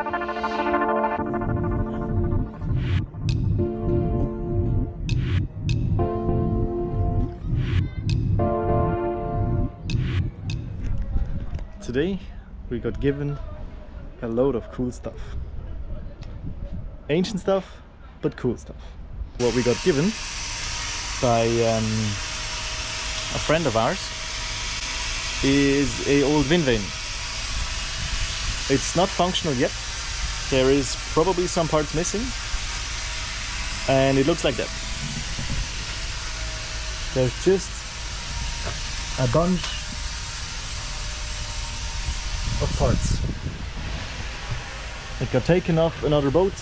Today we got given a load of cool stuff. Ancient stuff, but cool stuff. What we got given by a friend of ours is a old windvane. It's not functional yet. There is probably some parts missing, and it looks like that. There's just a bunch of parts. It got taken off another boat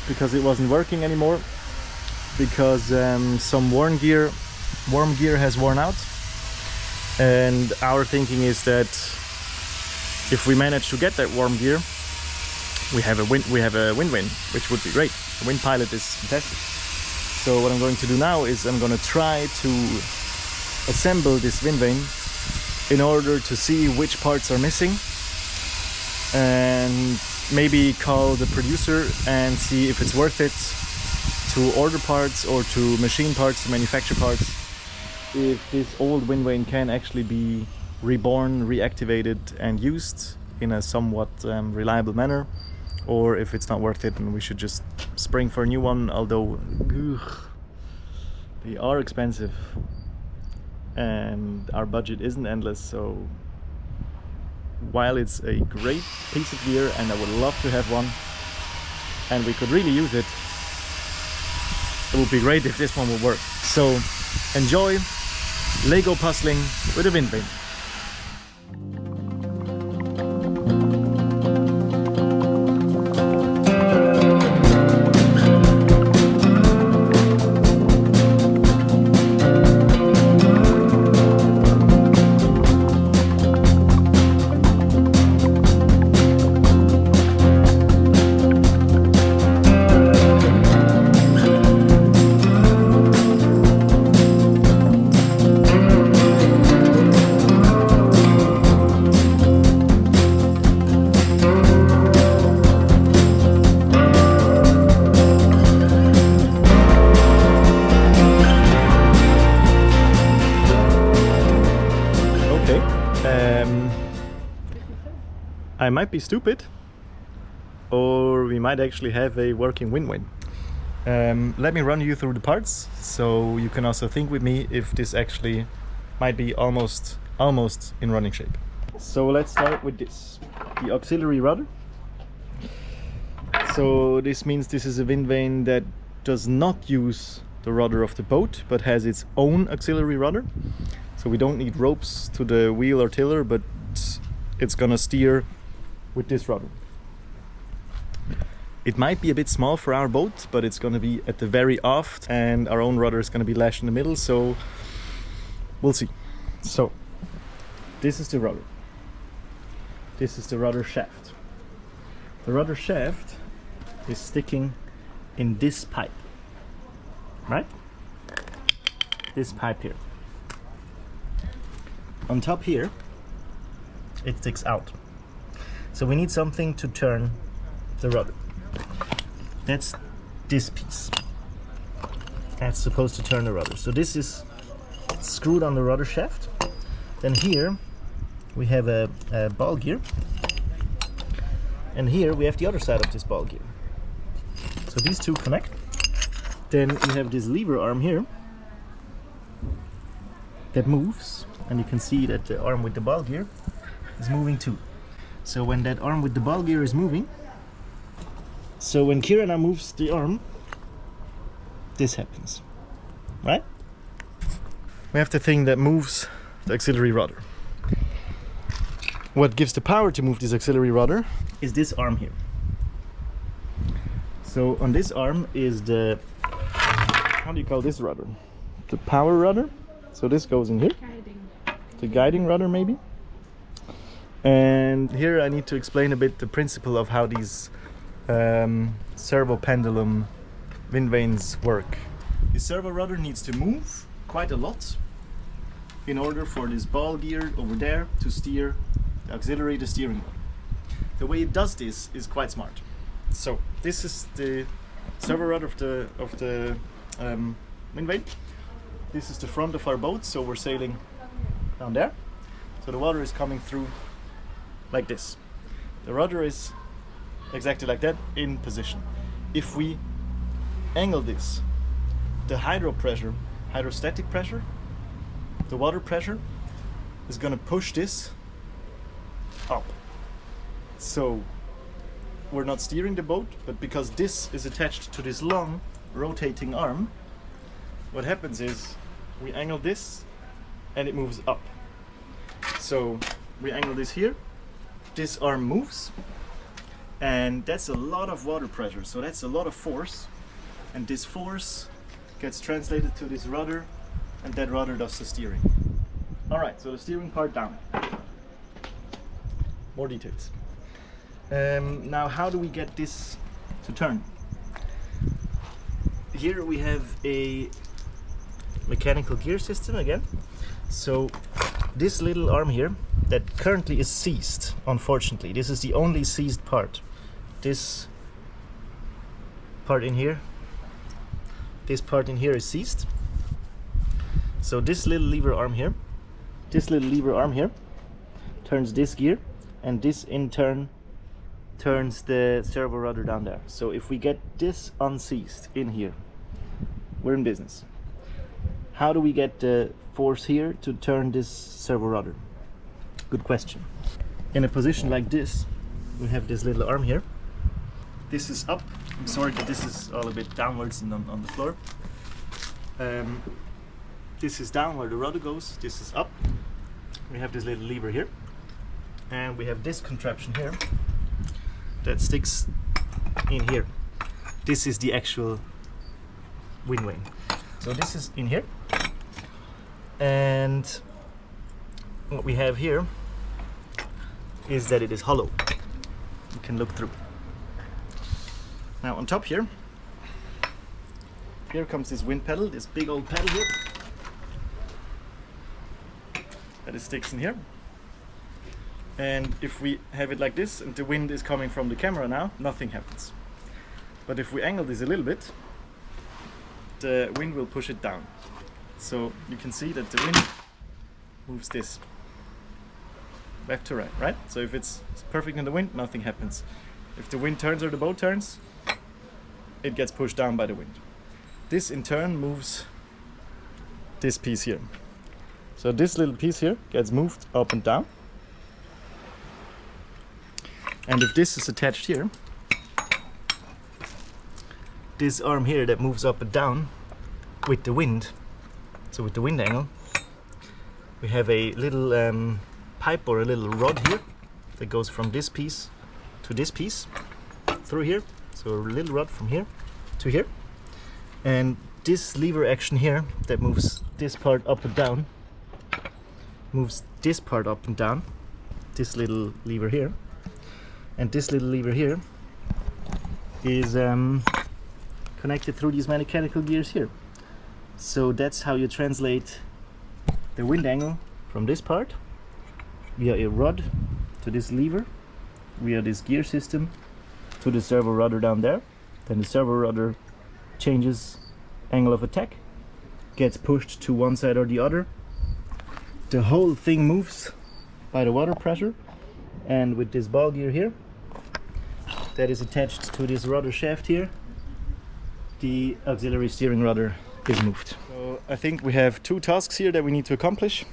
because it wasn't working anymore, because some worm gear has worn out, and our thinking is that if we manage to get that worm gear, we have a windvane, which would be great. A windpilot is fantastic. So what I'm going to do now is I'm going to try to assemble this windvane in order to see which parts are missing, and maybe call the producer and see if it's worth it to order parts or to machine parts, to manufacture parts, if this old windvane can actually be reborn, reactivated and used in a somewhat reliable manner, or if it's not worth it and we should just spring for a new one, although they are expensive and our budget isn't endless. So while it's a great piece of gear and I would love to have one and we could really use it, it would be great if this one would work. So enjoy Lego puzzling with a windvane. I might be stupid, or we might actually have a working windvane. Let me run you through the parts so you can also think with me if this actually might be almost in running shape. So let's start with this, the auxiliary rudder. So this means this is a windvane that does not use the rudder of the boat but has its own auxiliary rudder. So we don't need ropes to the wheel or tiller, but it's gonna steer with this rudder. It might be a bit small for our boat, but it's going to be at the very aft and our own rudder is going to be lashed in the middle, so we'll see. So this is the rudder. This is the rudder shaft. The rudder shaft is sticking in this pipe, right? This pipe here. On top here it sticks out. So we need something to turn the rudder. That's this piece. That's supposed to turn the rudder. So this is screwed on the rudder shaft. Then here we have a ball gear. And here we have the other side of this ball gear. So these two connect. Then you have this lever arm here that moves. And you can see that the arm with the ball gear is moving too. So when that arm with the ball gear is moving, so when Kira now moves the arm, this happens, right? We have the thing that moves the auxiliary rudder. What gives the power to move this auxiliary rudder is this arm here. So on this arm is the, how do you call this rudder? The power rudder. So this goes in here. The guiding rudder maybe. And here I need to explain a bit the principle of how these servo pendulum windvanes work. The servo rudder needs to move quite a lot in order for this ball gear over there to steer the auxiliary, the steering wheel. The way it does this is quite smart. So this is the servo rudder of the windvane. This is the front of our boat, so we're sailing down there. So the water is coming through like this. The rudder is exactly like that in position. If we angle this, the hydrostatic pressure, the water pressure is going to push this up. So we're not steering the boat, but because this is attached to this long rotating arm, what happens is we angle this and it moves up. So we angle this here, this arm moves, and that's a lot of water pressure, so that's a lot of force, and this force gets translated to this rudder, and that rudder does the steering. Alright, so the steering part down. More details. Now how do we get this to turn? Here we have a mechanical gear system again. So this little arm here that currently is seized, unfortunately. This is the only seized part. This part in here, this part in here is seized. So this little lever arm here turns this gear, and this in turn turns the servo rudder down there. So if we get this unseized in here, we're in business. How do we get the force here to turn this servo rudder? Good question. In a position like this, we have this little arm here. This is up. I'm sorry that this is all a bit downwards and on the floor. This is down where the rudder goes. This is up. We have this little lever here, and we have this contraption here that sticks in here. This is the actual windvane. So this is in here, and what we have here is that it is hollow. You can look through. Now on top here comes this wind pedal, this big old pedal here, that it sticks in here. And if we have it like this and the wind is coming from the camera now, nothing happens. But if we angle this a little bit, the wind will push it down. So you can see that the wind moves this left to right, right? So if it's perfect in the wind, nothing happens. If the wind turns or the boat turns, it gets pushed down by the wind. This in turn moves this piece here. So this little piece here gets moved up and down. And if this is attached here, this arm here that moves up and down with the wind, so with the wind angle, we have a little pipe or a little rod here that goes from this piece to this piece through here. So a little rod from here to here, and this lever action here that moves this part up and down moves this part up and down, this little lever here, and this little lever here is connected through these mechanical gears here. So that's how you translate the wind angle from this part via a rod to this lever via this gear system to the servo rudder down there. Then the servo rudder changes angle of attack, gets pushed to one side or the other. The whole thing moves by the water pressure, and with this ball gear here that is attached to this rudder shaft here, the auxiliary steering rudder is moved. So I think we have two tasks here that we need to accomplish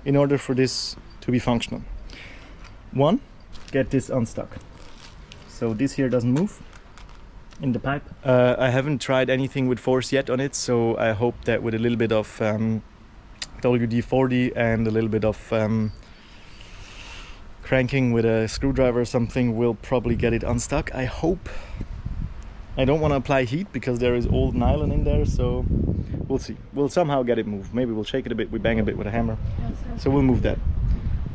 in order for this to be functional. One, get this unstuck. So this here doesn't move in the pipe. I haven't tried anything with force yet on it, so I hope that with a little bit of WD-40 and a little bit of cranking with a screwdriver or something, we'll probably get it unstuck. I hope. I don't want to apply heat because there is old nylon in there, so we'll see. We'll somehow get it moved. Maybe we'll shake it a bit, we bang a bit with a hammer. So we'll move that.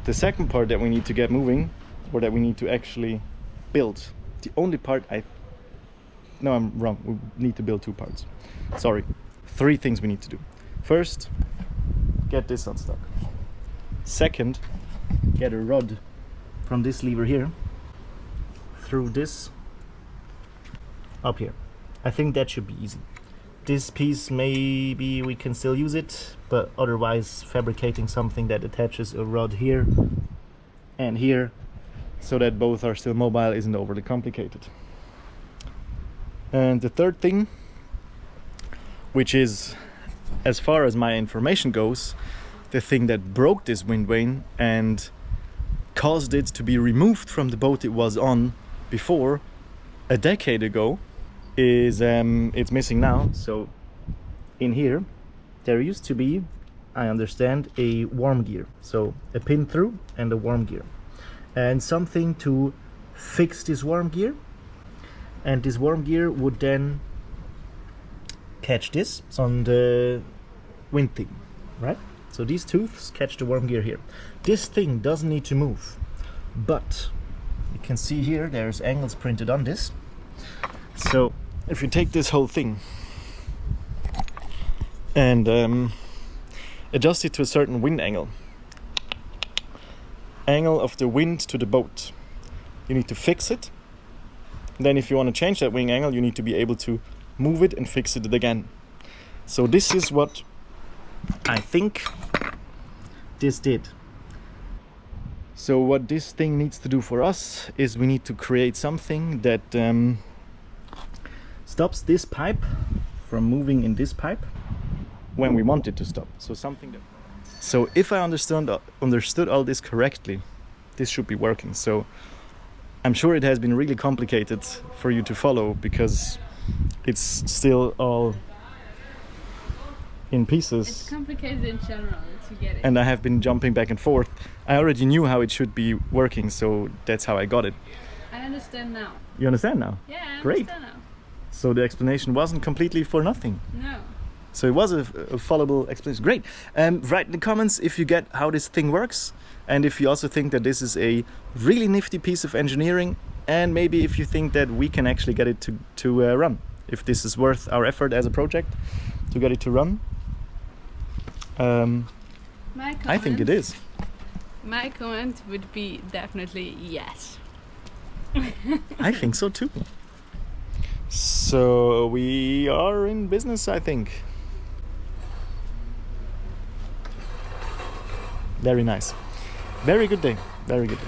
The second part that we need to get moving, or that we need to actually build, the only part no, I'm wrong. We need to build two parts. Sorry. 3 things we need to do. First, get this unstuck. Second, get a rod from this lever here through this up here. I think that should be easy. This piece, maybe we can still use it, but otherwise fabricating something that attaches a rod here and here so that both are still mobile isn't overly complicated. And the third thing, which is, as far as my information goes, the thing that broke this windvane and caused it to be removed from the boat it was on before a decade ago, is it's missing now. So in here there used to be, I understand, a worm gear, so a pin through and a worm gear, and something to fix this worm gear, and this worm gear would then catch this on the wind thing, right? So these tooths catch the worm gear here. This thing doesn't need to move, but you can see here there's angles printed on this. So if you take this whole thing and adjust it to a certain wind angle of the wind to the boat, you need to fix it. Then if you want to change that wing angle, you need to be able to move it and fix it again. So this is what I think this did. So what this thing needs to do for us is we need to create something that stops this pipe from moving in this pipe when we want it to stop. So something that... So if I understood all this correctly, this should be working. So I'm sure it has been really complicated for you to follow because it's still all in pieces. It's complicated in general to get it. And I have been jumping back and forth. I already knew how it should be working, so that's how I got it. I understand now. You understand now? Yeah, I Great. understand now. So the explanation wasn't completely for nothing. No. So it was a followable explanation. Great. Write in the comments if you get how this thing works, and if you also think that this is a really nifty piece of engineering, and maybe if you think that we can actually get it to run. If this is worth our effort as a project to get it to run. I think it is. My comment would be definitely yes. I think so too. So we are in business, I think. Very nice. Very good day. Very good day.